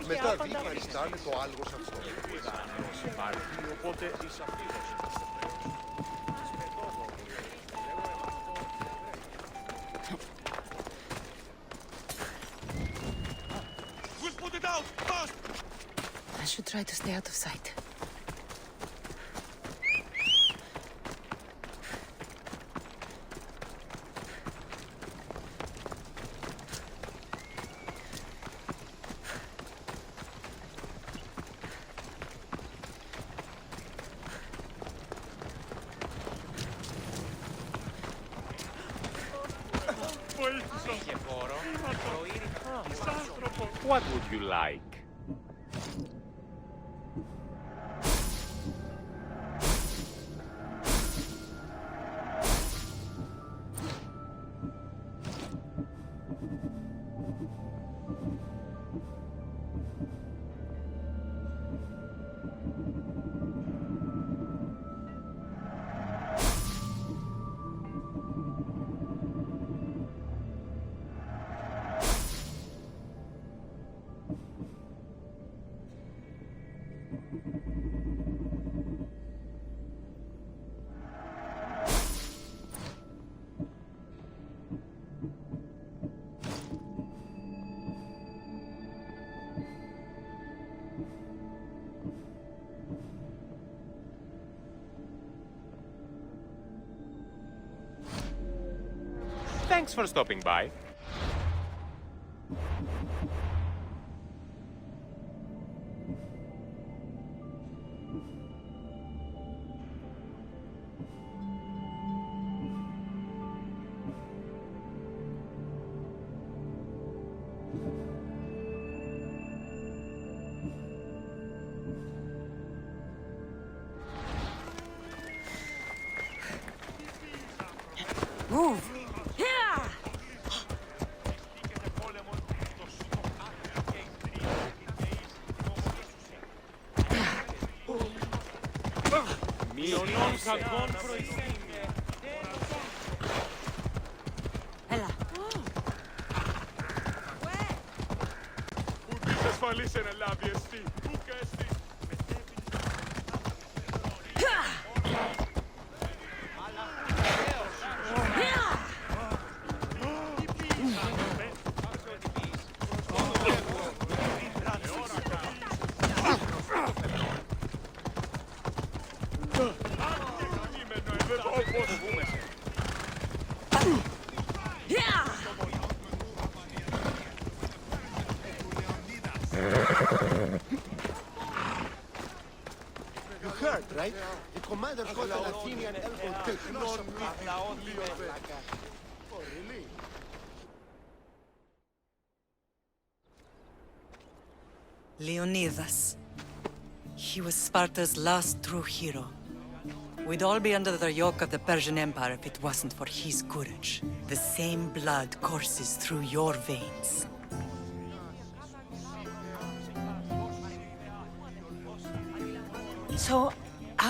Μετά δείχνεις να είναι το άλγος αυτό. Οπότε είσαι αυτός. We'll put it out! Fast! I should try to stay out of sight. What would you like? Thanks for stopping by. Move! Yeah! Μειονών κακών προϊόντων. Έλα. Ούτε είσαι ασφαλής εν ελάβει εσύ. Ούκ εσύ. You heard, right? The commander called an Athenian elbow technos. Oh, really? Leonidas. He was Sparta's last true hero. We'd all be under the yoke of the Persian Empire if it wasn't for his courage. The same blood courses through your veins. So,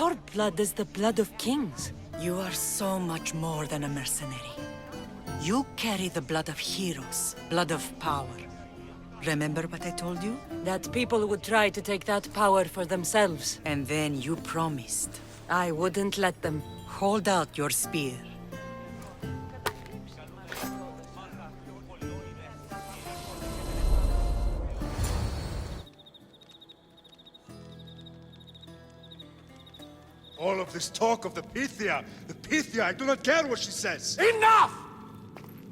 our blood is the blood of kings. You are so much more than a mercenary. You carry the blood of heroes, blood of power. Remember what I told you? That people would try to take that power for themselves. And then you promised. I wouldn't let them. Hold out your spear. All of this talk of the Pythia, I do not care what she says. Enough!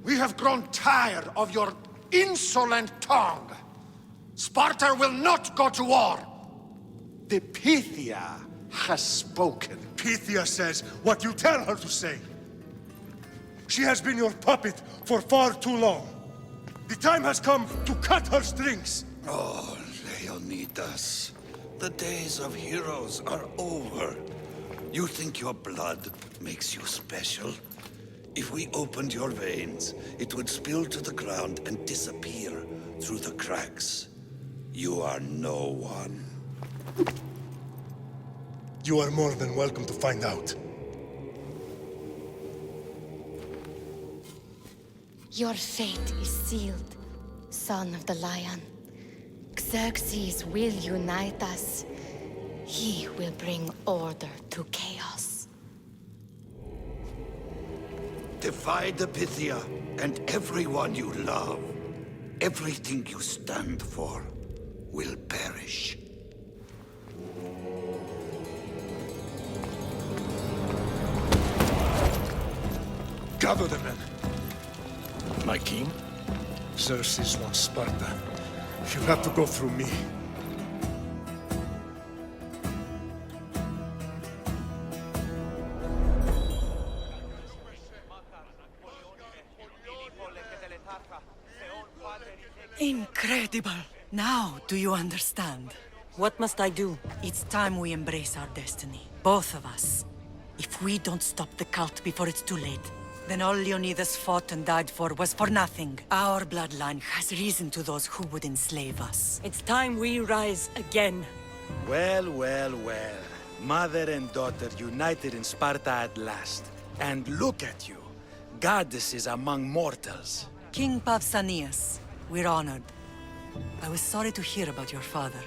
We have grown tired of your insolent tongue. Sparta will not go to war. The Pythia has spoken. Pythia says what you tell her to say. She has been your puppet for far too long. The time has come to cut her strings. Oh, Leonidas, the days of heroes are over. You think your blood makes you special? If we opened your veins, it would spill to the ground and disappear through the cracks. You are no one. You are more than welcome to find out. Your fate is sealed, son of the lion. Xerxes will unite us. He will bring order to chaos. Defy the Pythia and everyone you love. Everything you stand for will perish. Gather the men. My king? Xerxes wants Sparta. You'll have to go through me. Incredible! Now, do you understand? What must I do? It's time we embrace our destiny. Both of us. If we don't stop the cult before it's too late, then all Leonidas fought and died for was for nothing. Our bloodline has risen to those who would enslave us. It's time we rise again. Well, well, well. Mother and daughter united in Sparta at last. And look at you. Goddesses among mortals. King Pausanias, we're honored. I was sorry to hear about your father.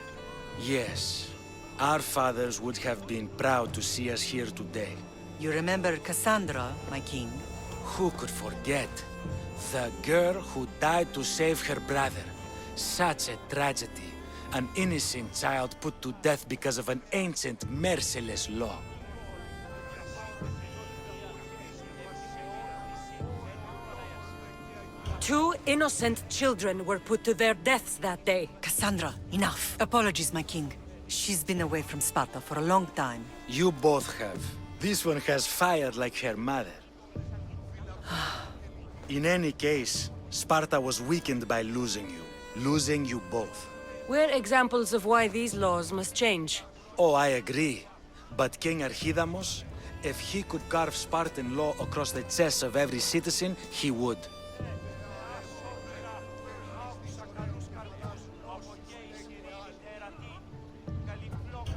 Yes. Our fathers would have been proud to see us here today. You remember Cassandra, my king? Who could forget? The girl who died to save her brother. Such a tragedy. An innocent child put to death because of an ancient, merciless law. Two innocent children were put to their deaths that day. Cassandra, enough. Apologies, my king. She's been away from Sparta for a long time. You both have. This one has fired like her mother. In any case, Sparta was weakened by losing you. Losing you both. We're examples of why these laws must change. Oh, I agree. But King Archidamos, if he could carve Spartan law across the chests of every citizen, he would.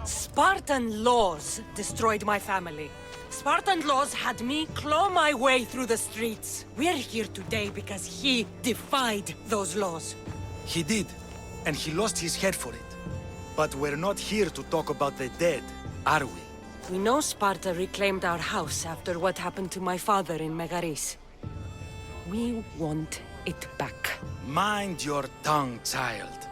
Spartan laws destroyed my family. Spartan laws had me claw my way through the streets. We're here today because he defied those laws. He did, and he lost his head for it. But we're not here to talk about the dead, are we? We know Sparta reclaimed our house after what happened to my father in Megaris. We want it back. Mind your tongue, child.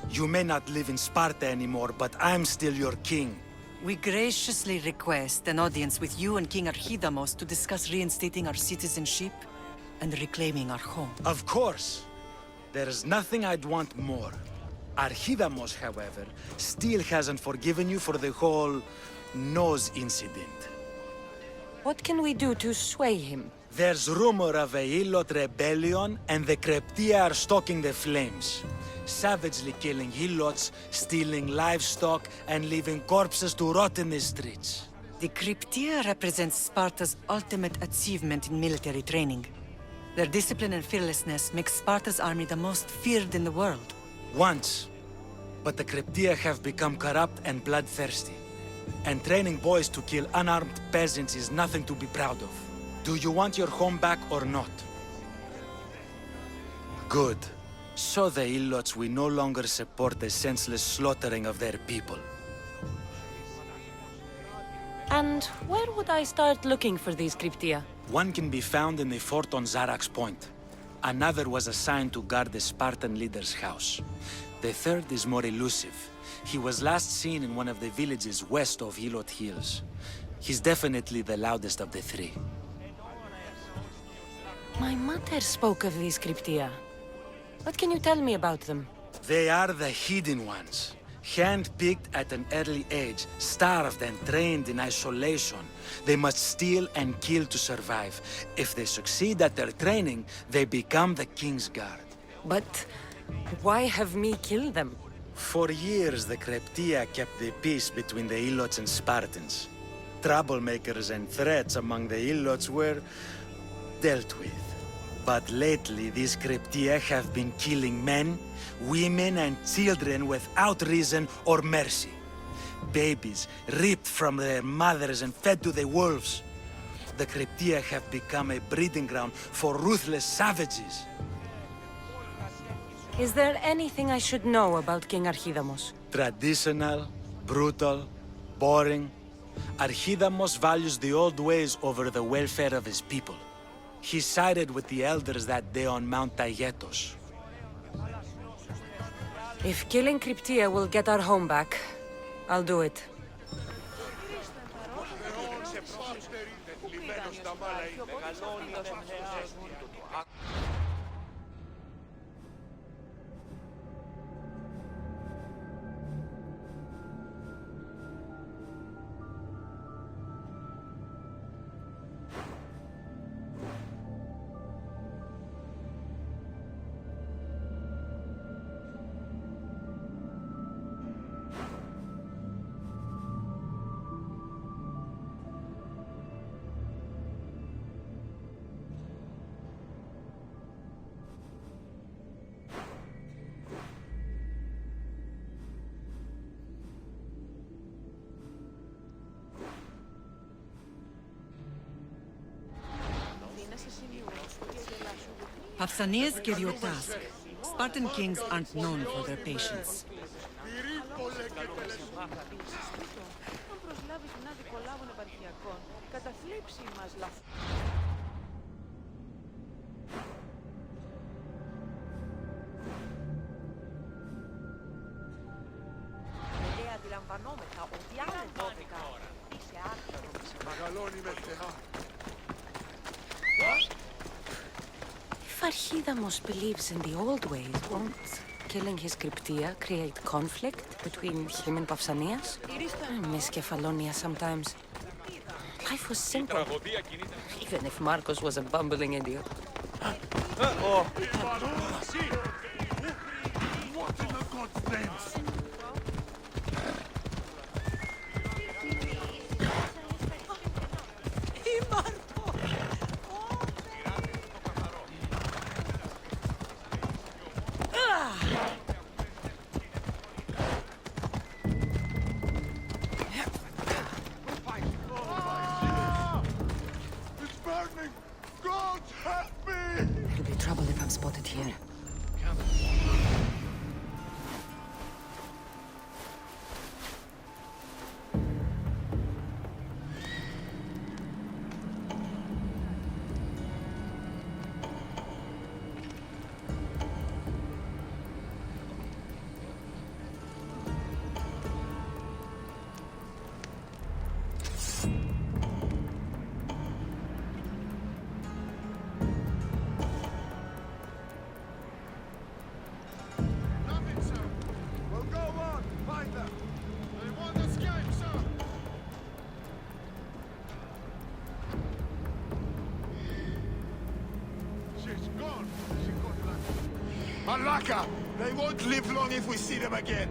You may not live in Sparta anymore, but I'm still your king. We graciously request an audience with you and King Archidamos to discuss reinstating our citizenship and reclaiming our home. Of course. There's nothing I'd want more. Archidamos, however, still hasn't forgiven you for the whole nose incident. What can we do to sway him? There's rumor of a Hilot rebellion, and the Kryptia are stalking the flames. Savagely killing Helots, stealing livestock, and leaving corpses to rot in the streets. The Kryptia represents Sparta's ultimate achievement in military training. Their discipline and fearlessness makes Sparta's army the most feared in the world. Once. But the Kryptia have become corrupt and bloodthirsty. And training boys to kill unarmed peasants is nothing to be proud of. Do you want your home back or not? Good. So the Ilots will no longer support the senseless slaughtering of their people. And where would I start looking for these Kryptia? One can be found in the fort on Zarax Point. Another was assigned to guard the Spartan leader's house. The third is more elusive. He was last seen in one of the villages west of Hilot Hills. He's definitely the loudest of the three. My mother spoke of these Kryptia. What can you tell me about them? They are the hidden ones. Hand-picked at an early age, starved and trained in isolation. They must steal and kill to survive. If they succeed at their training, they become the King's Guard. But why have me kill them? For years, the Kryptia kept the peace between the Ilots and Spartans. Troublemakers and threats among the Ilots were dealt with. But lately, these Kryptia have been killing men, women, and children without reason or mercy. Babies ripped from their mothers and fed to the wolves. The Kryptia have become a breeding ground for ruthless savages. Is there anything I should know about King Archidamos? Traditional, brutal, boring. Archidamos values the old ways over the welfare of his people. He sided with the elders that day on Mount Taygetos. If killing Cryptia will get our home back, I'll do it. Pausanias give you a task. Spartan kings aren't known for their patience. If Archidamos believes in the old ways, won't killing his Cryptia create conflict between him and Pausanias? I miss Kefalonia sometimes. Life was simple, even if Marcos was a bumbling idiot. What in the God's name? It's burning! God help me! It'll be trouble if I'm spotted here. Nothing, sir. We'll go on. Find them. They won't escape, sir. She's gone. She got Malaka! They won't live long if we see them again.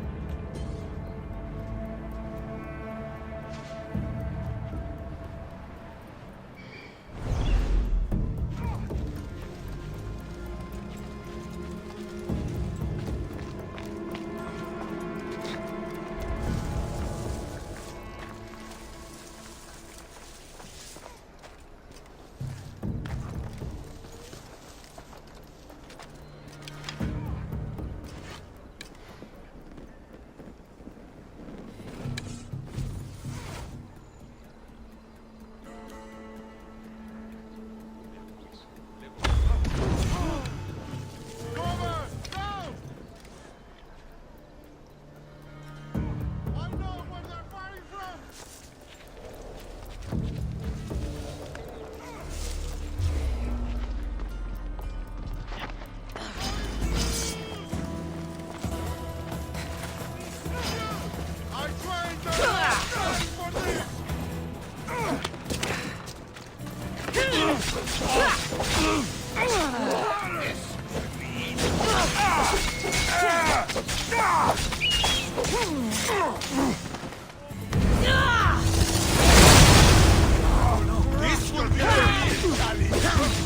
This will be a challenge.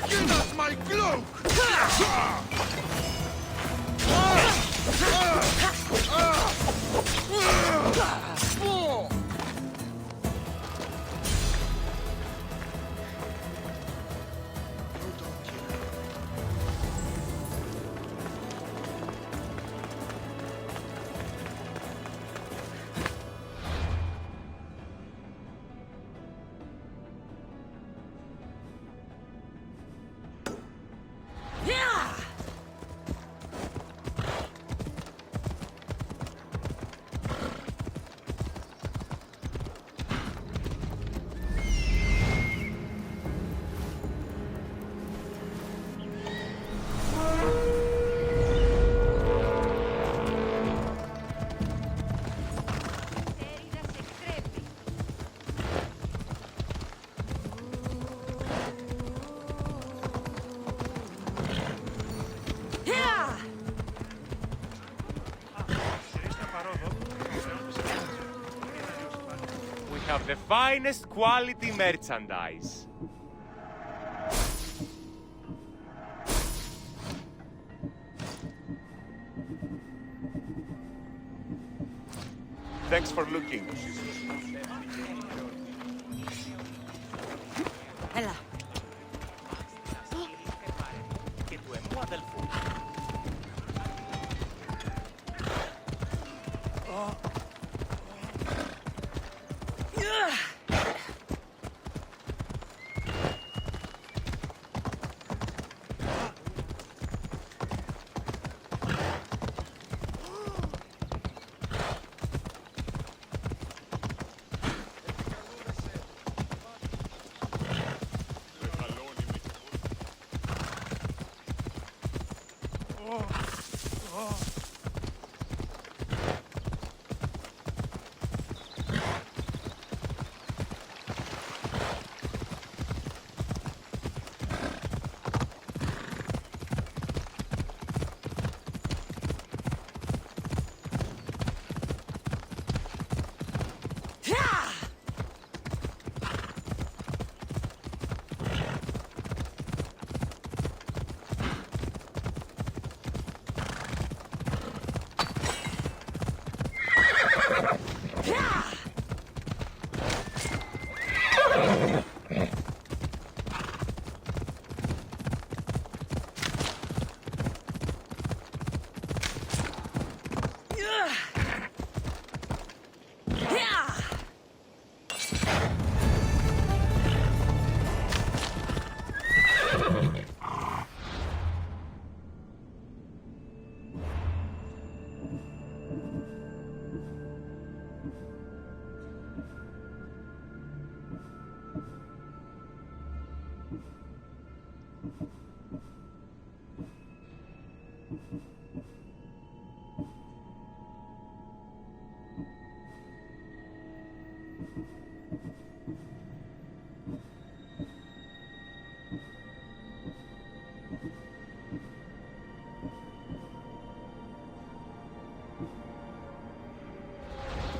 Give us my cloak! We have the finest quality merchandise. Thanks for looking. Έλα. Και του εμού αδελφού.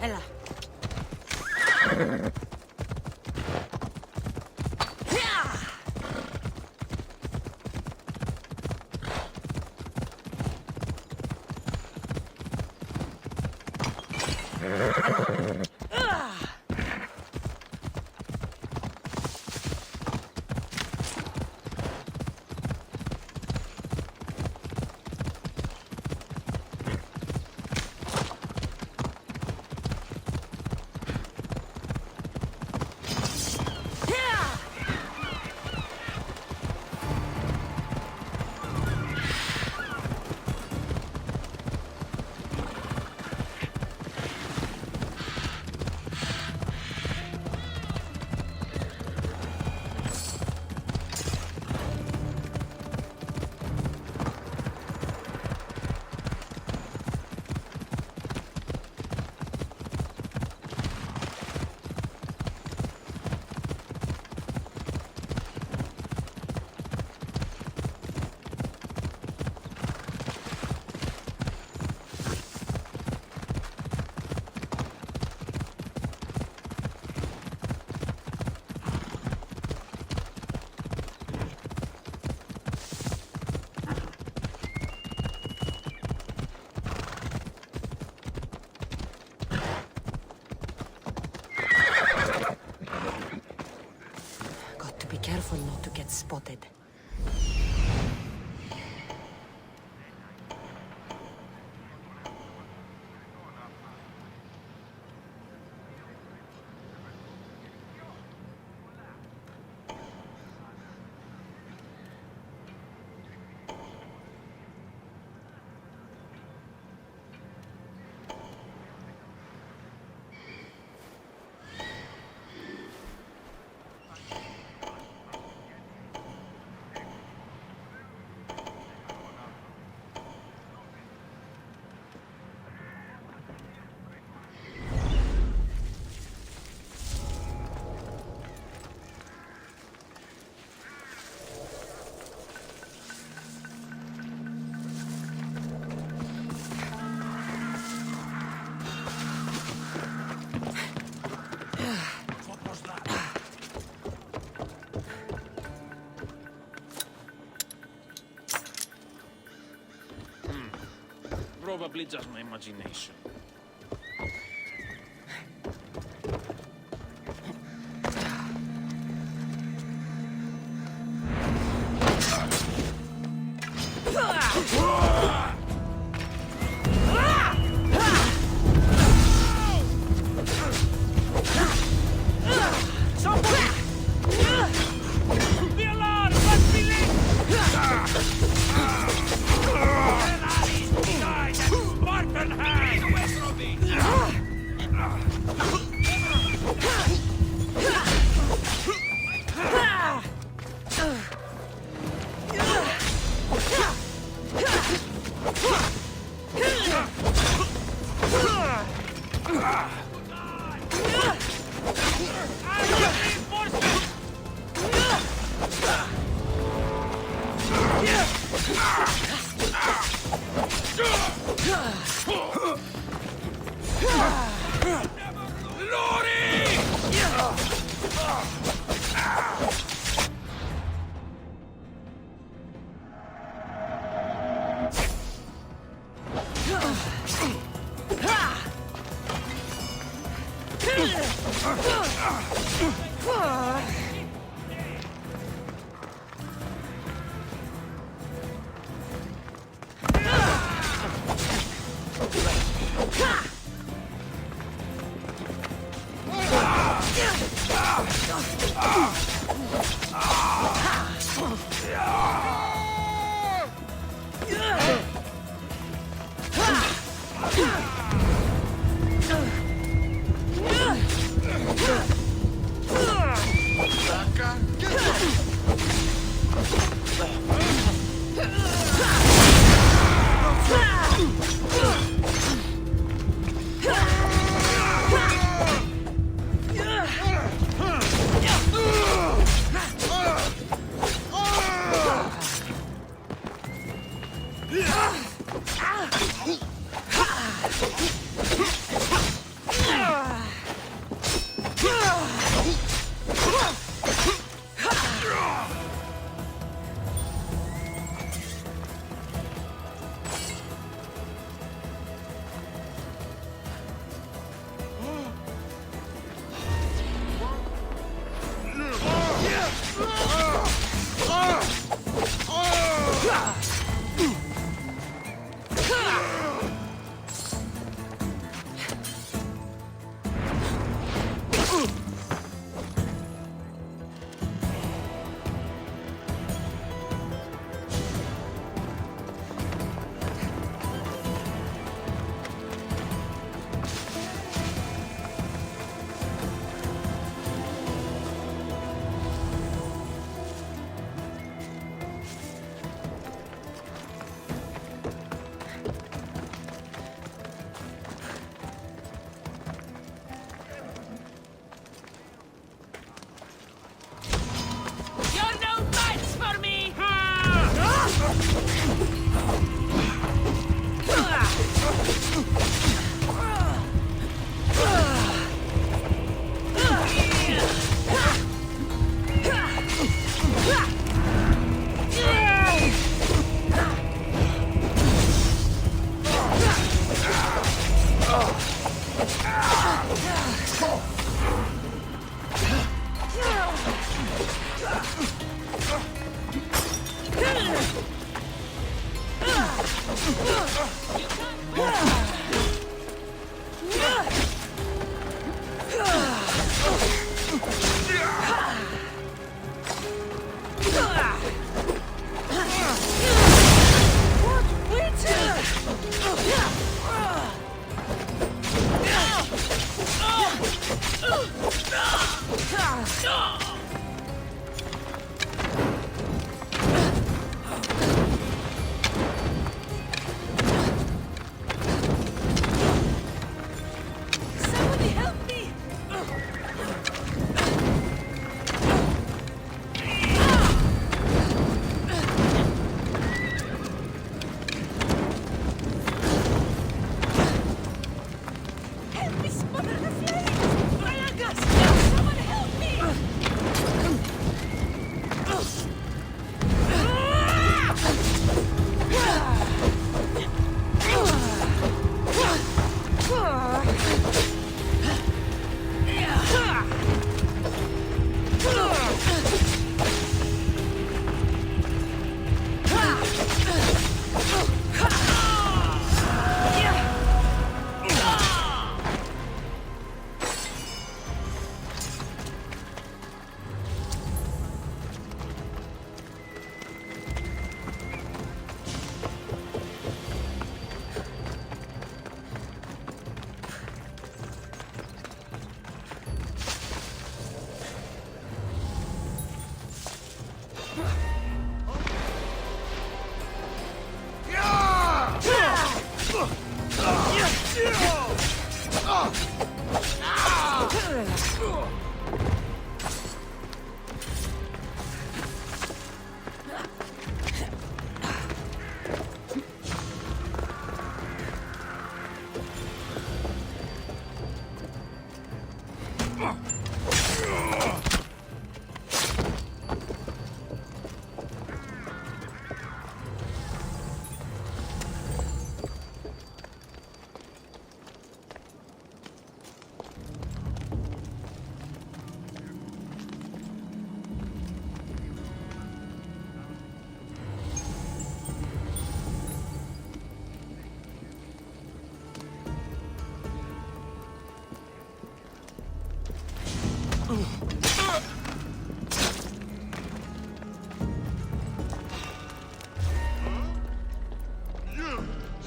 Έλα. get spotted. Probably just my imagination.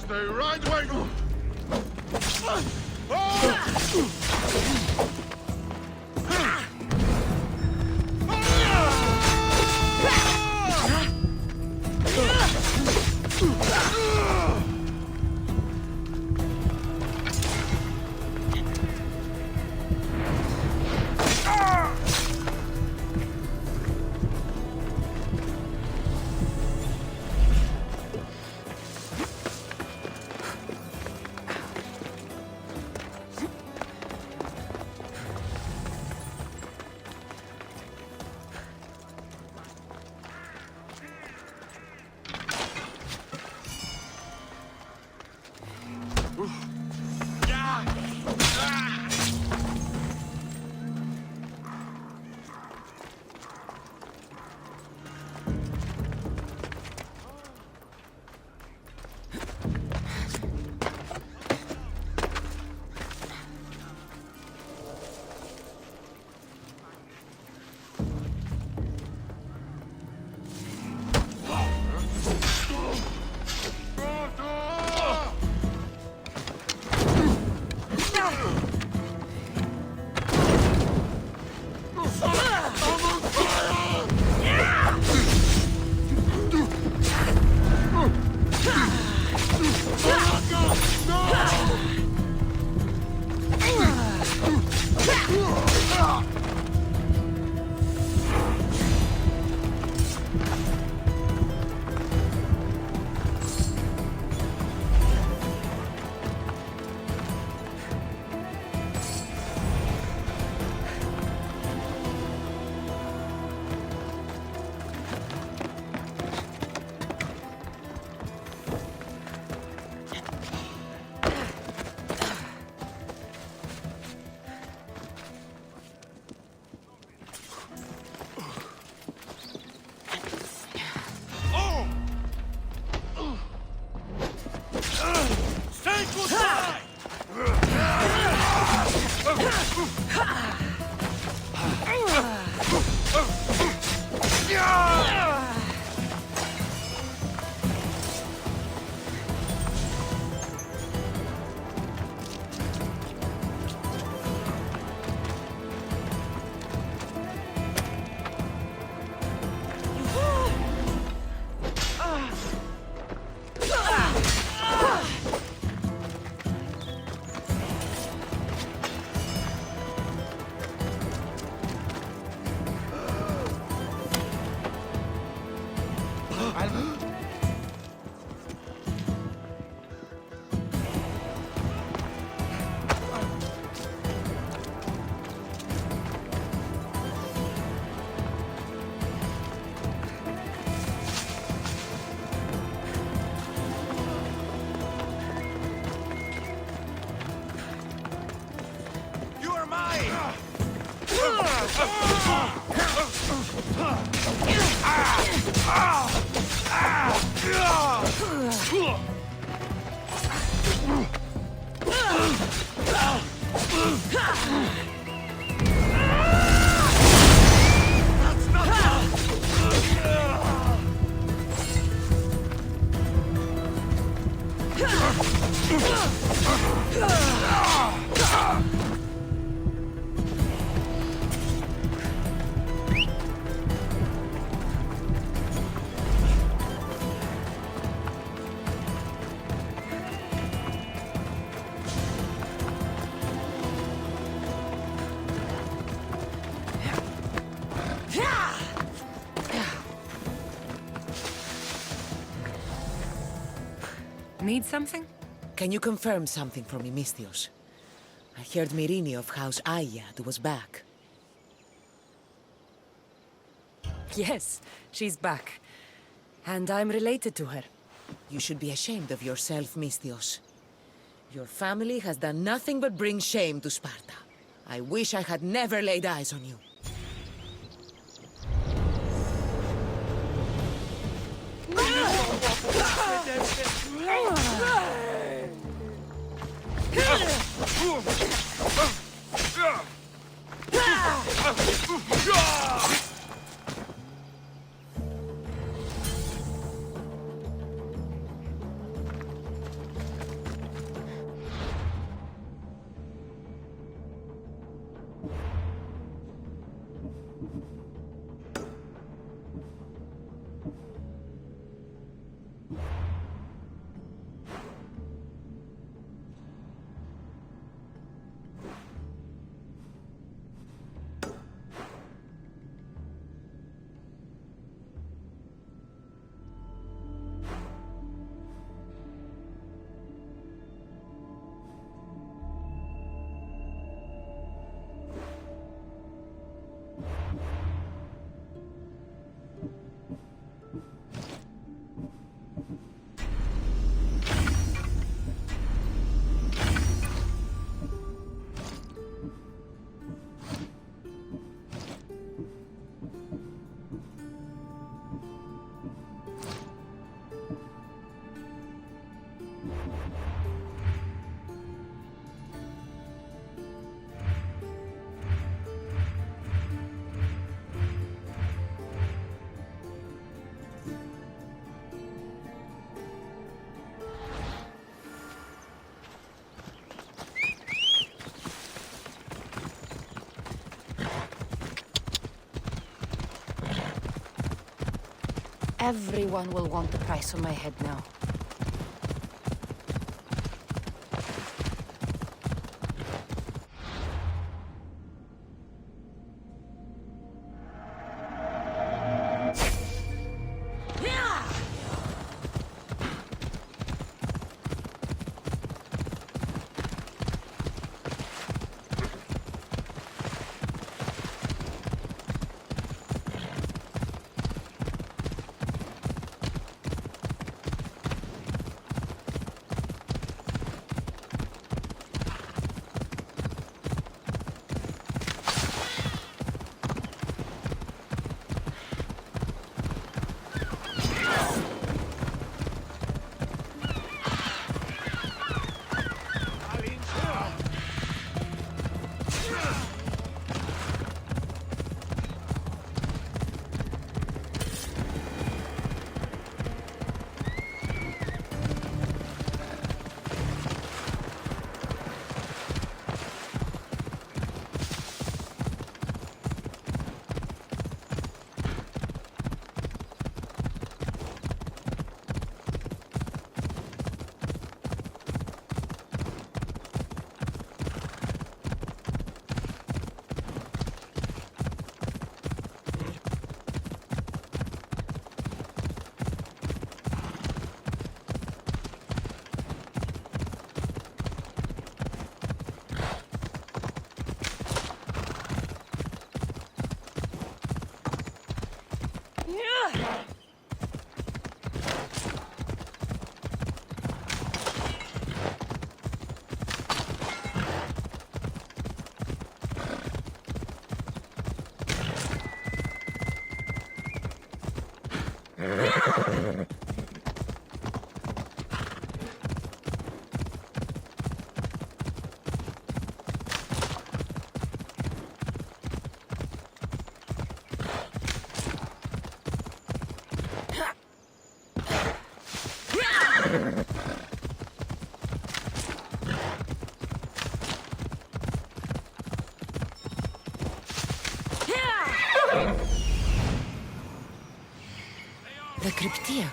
Stay right where you... Need something? Can you confirm something for me, Misthios? I heard Myrini of House Ayad was back. Yes, she's back. And I'm related to her. You should be ashamed of yourself, Misthios. Your family has done nothing but bring shame to Sparta. I wish I had never laid eyes on you. Everyone will want the price on my head now. The Cryptia.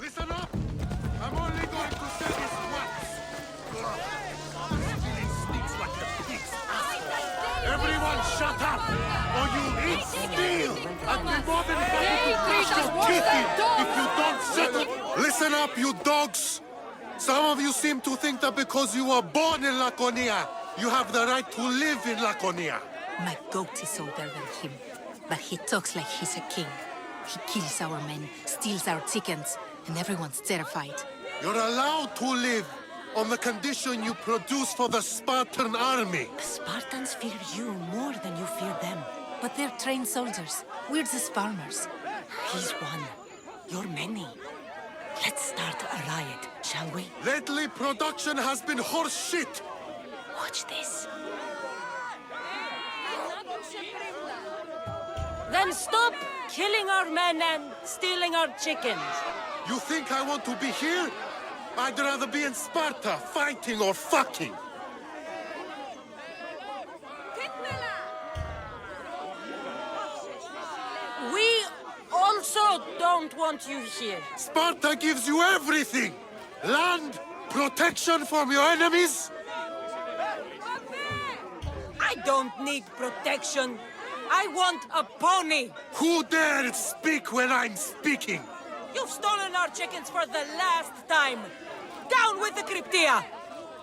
Listen up! I'm only going to say this once. Stealing sneaks like the pigs. Everyone shut up, or you'll eat steel and be more than happy to crush your teeth in if you don't shut up. Listen up, you dogs! Some of you seem to think that because you were born in Laconia, you have the right to live in Laconia. My goat is older than him, but he talks like he's a king. He kills our men, steals our chickens, and everyone's terrified. You're allowed to live on the condition you produce for the Spartan army. The Spartans fear you more than you fear them. But they're trained soldiers. We're just farmers. He's one. You're many. Let's start a riot, shall we? Lately, production has been horse shit. Watch this. Then stop killing our men and stealing our chickens. You think I want to be here? I'd rather be in Sparta, fighting or fucking. We also don't want you here. Sparta gives you everything. Land, protection from your enemies. I don't need protection. I want a pony. Who dared speak when I'm speaking? You've stolen our chickens for the last time. Down with the Cryptia.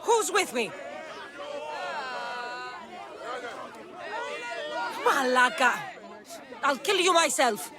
Who's with me? Malaka. I'll kill you myself.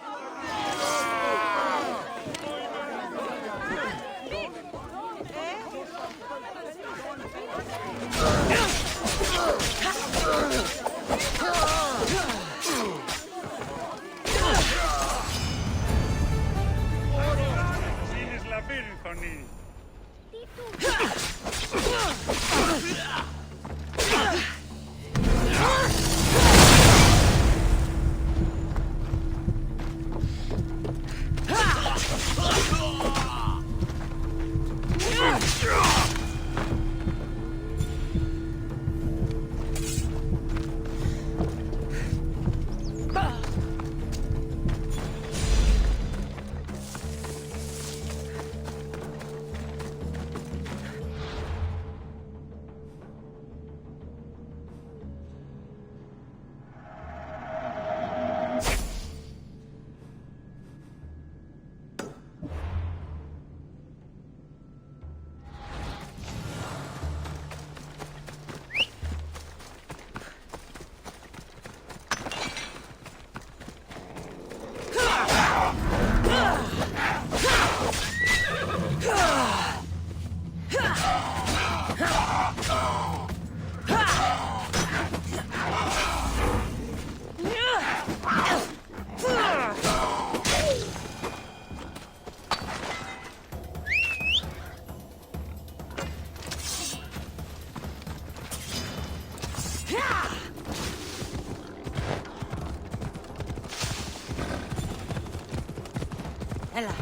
Ella.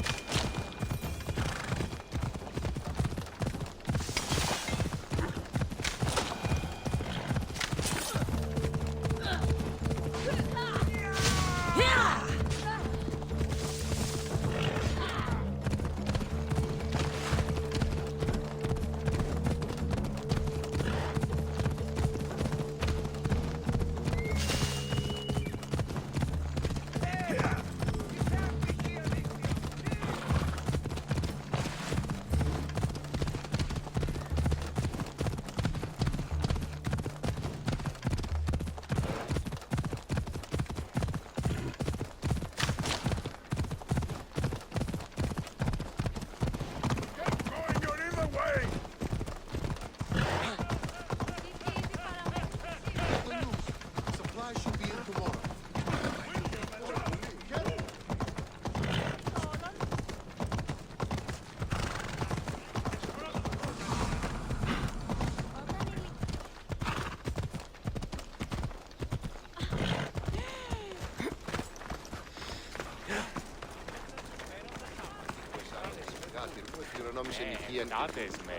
Τάτες με.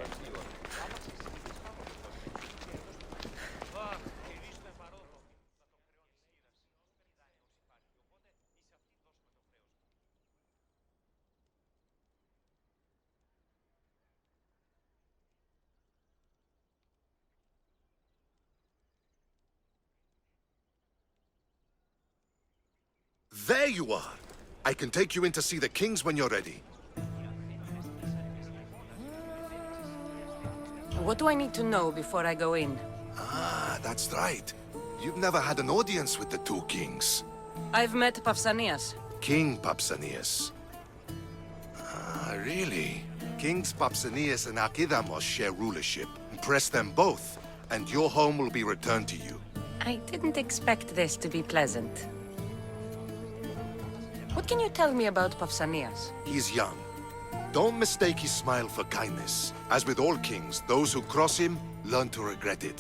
There you are! I can take you in to see the kings when you're ready. What do I need to know before I go in? Ah, that's right. You've never had an audience with the two kings. I've met Pausanias. King Pausanias. Ah, really? Kings Pausanias and Archidamos share rulership. Impress them both, and your home will be returned to you. I didn't expect this to be pleasant. What can you tell me about Pausanias? He's young. Don't mistake his smile for kindness. As with all kings, those who cross him learn to regret it.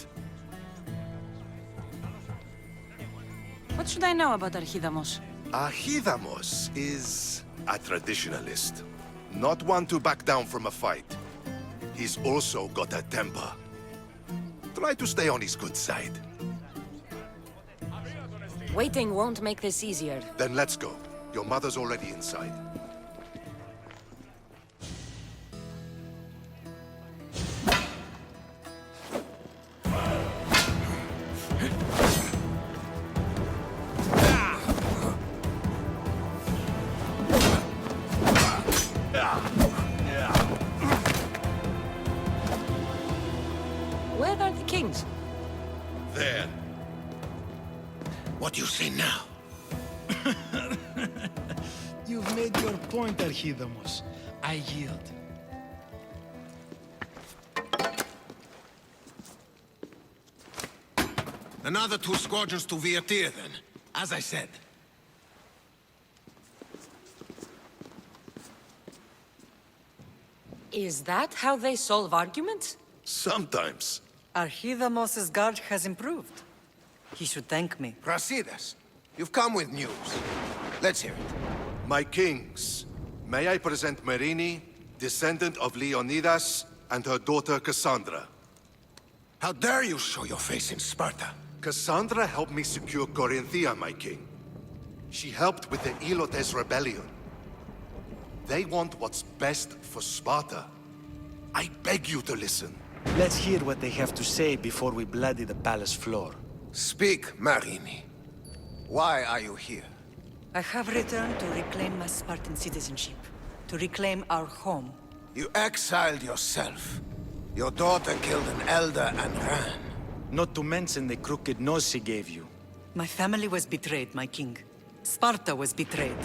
What should I know about Archidamos? Archidamos is a traditionalist. Not one to back down from a fight. He's also got a temper. Try to stay on his good side. Waiting won't make this easier. Then let's go. Your mother's already inside. Where are the kings? There. What do you say now? You've made your point, Archidamos. I yield. Another 2 squadrons to Viatir, then. As I said. Is that how they solve arguments? Sometimes. Archidamos's guard has improved. He should thank me. Brasidas, you've come with news. Let's hear it. My kings, may I present Merini, descendant of Leonidas, and her daughter Cassandra. How dare you show your face in Sparta? Cassandra helped me secure Corinthia, my king. She helped with the Elotes rebellion. They want what's best for Sparta. I beg you to listen. Let's hear what they have to say before we bloody the palace floor. Speak, Marini. Why are you here? I have returned to reclaim my Spartan citizenship, to reclaim our home. You exiled yourself. Your daughter killed an elder and ran. Not to mention the crooked nose she gave you. My family was betrayed, my king. Sparta was betrayed.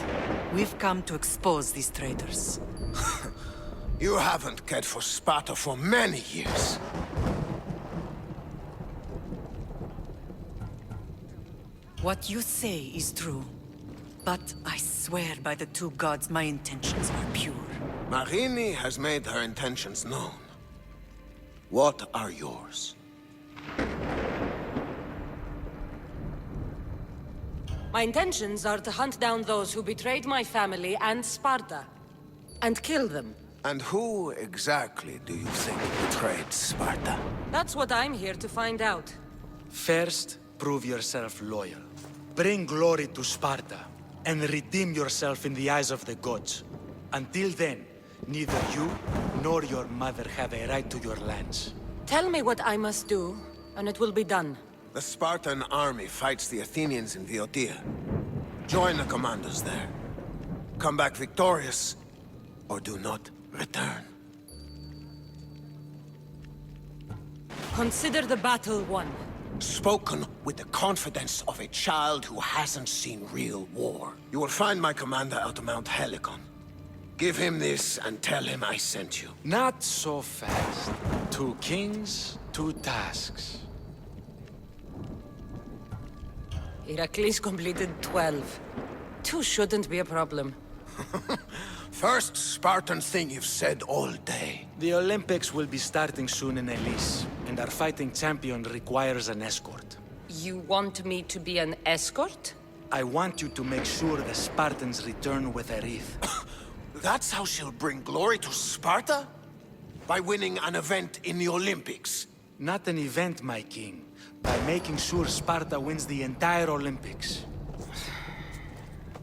We've come to expose these traitors. You haven't cared for Sparta for many years. What you say is true. But I swear by the 2 gods my intentions are pure. Marini has made her intentions known. What are yours? My intentions are to hunt down those who betrayed my family and Sparta, and kill them. And who exactly do you think betrayed Sparta? That's what I'm here to find out. First, prove yourself loyal. Bring glory to Sparta, and redeem yourself in the eyes of the gods. Until then, neither you nor your mother have a right to your lands. Tell me what I must do, and it will be done. The Spartan army fights the Athenians in Viotia. Join the commandos there. Come back victorious, or do not return. Consider the battle won. Spoken with the confidence of a child who hasn't seen real war. You will find my commander out of Mount Helicon. Give him this and tell him I sent you. Not so fast. 2 kings, 2 tasks. Heracles completed 12. 2 shouldn't be a problem. First Spartan thing you've said all day. The Olympics will be starting soon in Elis, and our fighting champion requires an escort. You want me to be an escort? I want you to make sure the Spartans return with a wreath. That's how she'll bring glory to Sparta? By winning an event in the Olympics? Not an event, my king. By making sure Sparta wins the entire Olympics.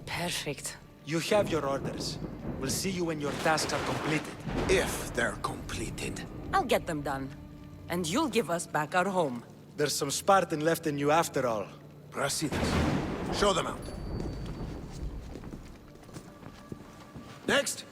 Perfect. You have your orders. We'll see you when your tasks are completed. If they're completed. I'll get them done. And you'll give us back our home. There's some Spartan left in you after all. Brasidas. Show them out. Next.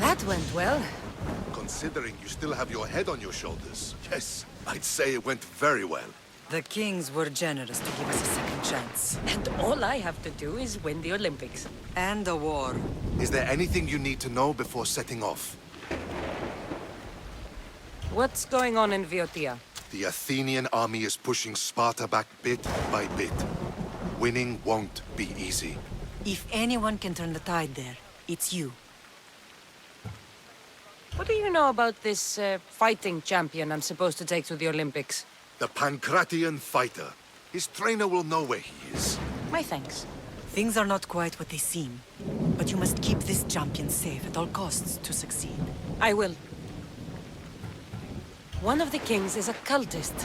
That went well. Considering you still have your head on your shoulders, yes, I'd say it went very well. The kings were generous to give us a second chance. And all I have to do is win the Olympics. And a war. Is there anything you need to know before setting off? What's going on in Viotia? The Athenian army is pushing Sparta back bit by bit. Winning won't be easy. If anyone can turn the tide there, it's you. What do you know about this fighting champion I'm supposed to take to the Olympics? The Pancratian fighter. His trainer will know where he is. My thanks. Things are not quite what they seem. But you must keep this champion safe at all costs to succeed. I will. One of the kings is a cultist.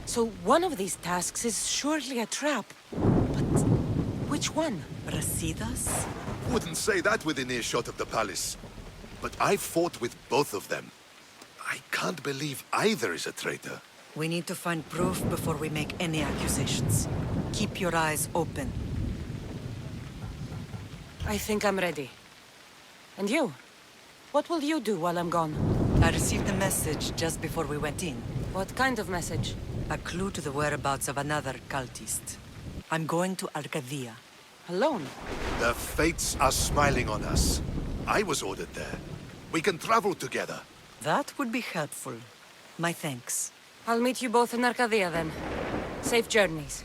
So one of these tasks is surely a trap. But which one? Brasidas? Wouldn't say that within earshot of the palace. But I fought with both of them. I can't believe either is a traitor. We need to find proof before we make any accusations. Keep your eyes open. I think I'm ready. And you? What will you do while I'm gone? I received a message just before we went in. What kind of message? A clue to the whereabouts of another cultist. I'm going to Arcadia. Alone? The fates are smiling on us. I was ordered there. We can travel together. That would be helpful. My thanks. I'll meet you both in Arcadia then. Safe journeys.